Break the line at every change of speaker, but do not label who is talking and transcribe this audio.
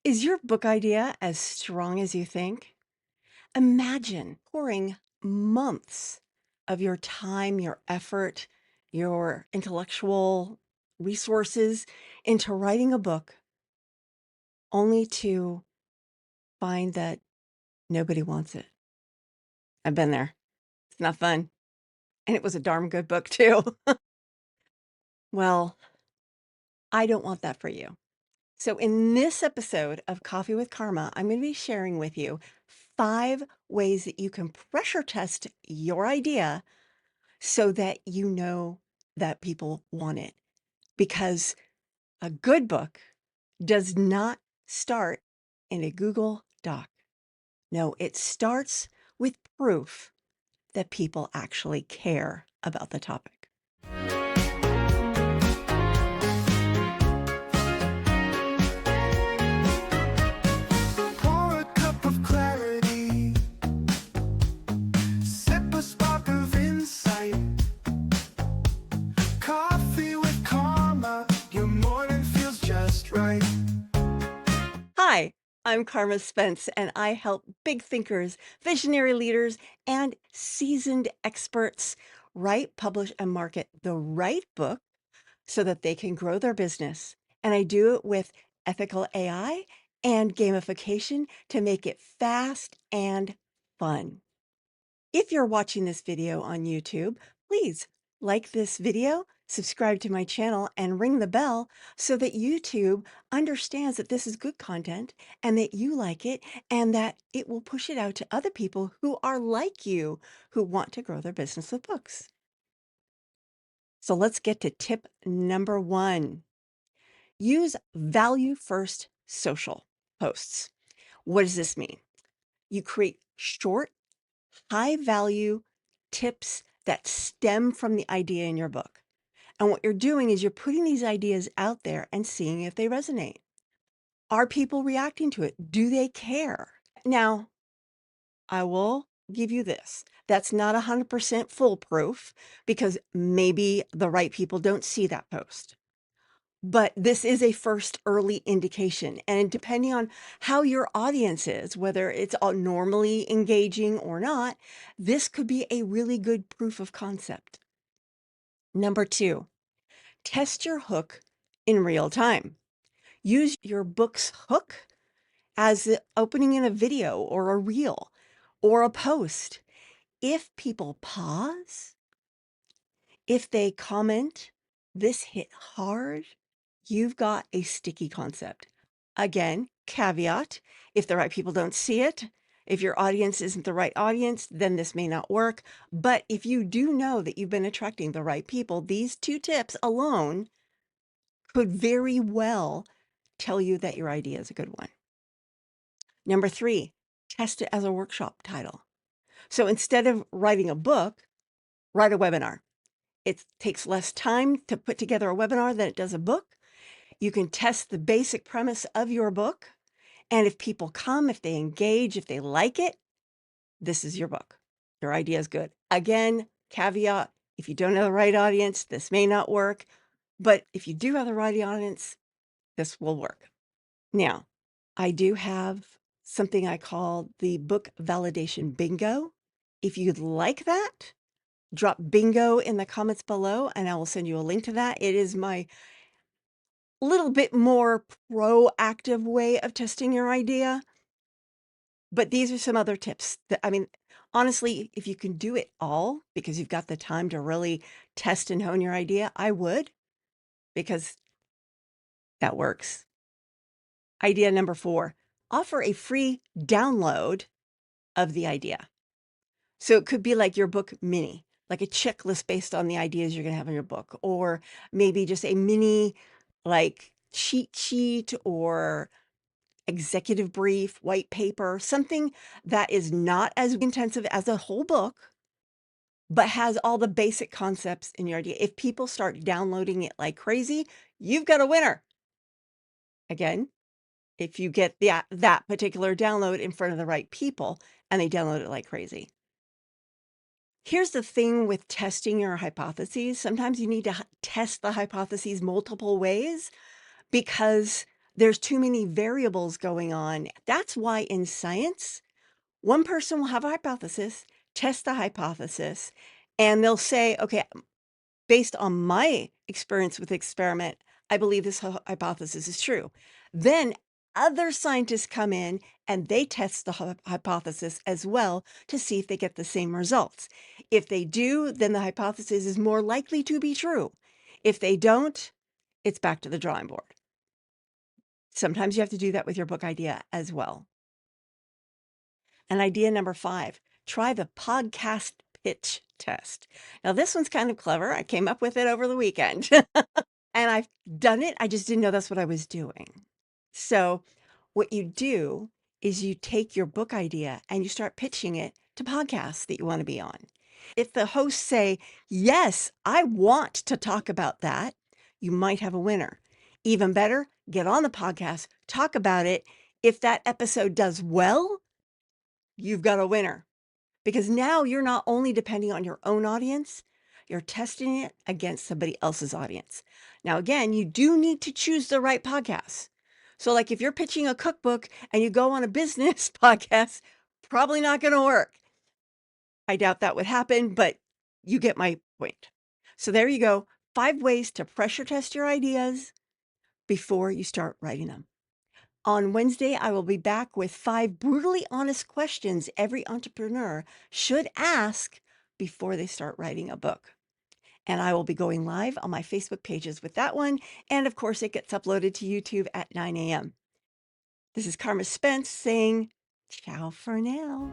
Is your book idea as strong as you think? Imagine pouring months of your time, your effort, your intellectual resources into writing a book only to find that nobody wants it. I've been there. It's not fun. And it was a darn good book, too. Well, I don't want that for you. So, in this episode of Coffee with Karma, I'm going to be sharing with you 5 ways that you can pressure test your idea so that you know that people want it. Because a good book does not start in a Google Doc. No, it starts with proof that people actually care about the topic.
Pour a cup of clarity, sip a spark of insight. Coffee with Karma, your morning feels just right.
Hi, I'm Carma Spence, and I help big thinkers, visionary leaders, and seasoned experts write, publish, and market the right book so that they can grow their business. And I do it with ethical AI and gamification to make it fast and fun. If you're watching this video on YouTube, please like this video, subscribe to my channel, and ring the bell so that YouTube understands that this is good content and that you like it and that it will push it out to other people who are like you, who want to grow their business with books. So let's get to tip number 1. Use value first social posts. What does this mean? You create short, high value tips that stem from the idea in your book. And what you're doing is you're putting these ideas out there and seeing if they resonate. Are people reacting to it? Do they care? Now, I will give you this. That's not 100% foolproof because maybe the right people don't see that post. But this is a first early indication. And depending on how your audience is, whether it's all normally engaging or not, this could be a really good proof of concept. Number 2, test your hook in real time. Use your book's hook as the opening in a video or a reel or a post. If people pause, if they comment, "This hit hard," you've got a sticky concept. Again, caveat, if the right people don't see it, if your audience isn't the right audience, then this may not work. But if you do know that you've been attracting the right people, these 2 tips alone could very well tell you that your idea is a good one. Number 3, test it as a workshop title. So instead of writing a book, write a webinar. It takes less time to put together a webinar than it does a book. You can test the basic premise of your book. And if people come, if they engage, if they like it, this is your book. Your idea is good. Again, caveat, if you don't have the right audience, this may not work. But if you do have the right audience, this will work. Now, I do have something I call the book validation bingo. If you'd like that, drop bingo in the comments below and I will send you a link to that. It is my little bit more proactive way of testing your idea. But these are some other tips that, I mean, honestly, if you can do it all because you've got the time to really test and hone your idea, I would, because that works. Idea number 4, offer a free download of the idea. So it could be like your book mini, like a checklist based on the ideas you're going to have in your book, or maybe just a mini like cheat sheet or executive brief, white paper, something that is not as intensive as a whole book, but has all the basic concepts in your idea. If people start downloading it like crazy, you've got a winner. Again, if you get that particular download in front of the right people and they download it like crazy. Here's the thing with testing your hypotheses. Sometimes you need to test the hypotheses multiple ways because There's too many variables going on. That's why in science, one person will have a hypothesis, test the hypothesis, and they'll say, okay, based on my experience with the experiment, I believe this hypothesis is true. Then other scientists come in and they test the hypothesis as well to see if they get the same results. If they do, then the hypothesis is more likely to be true. If they don't, it's back to the drawing board. Sometimes you have to do that with your book idea as well. And idea number 5, try the podcast pitch test. Now, this one's kind of clever. I came up with it over the weekend and I've done it. I just didn't know that's what I was doing. So, what you do is you take your book idea and you start pitching it to podcasts that you want to be on. If the hosts say, yes, I want to talk about that, you might have a winner. Even better, get on the podcast, talk about it. If that episode does well, you've got a winner because now you're not only depending on your own audience, you're testing it against somebody else's audience. Now, again, you do need to choose the right podcast. So, like if you're pitching a cookbook and you go on a business podcast, probably not going to work. I doubt that would happen, but you get my point. So, there you go. 5 ways to pressure test your ideas before you start writing them. On Wednesday, I will be back with 5 brutally honest questions every entrepreneur should ask before they start writing a book. And I will be going live on my Facebook pages with that one. And of course, it gets uploaded to YouTube at 9 a.m. This is Carma Spence saying, ciao for now.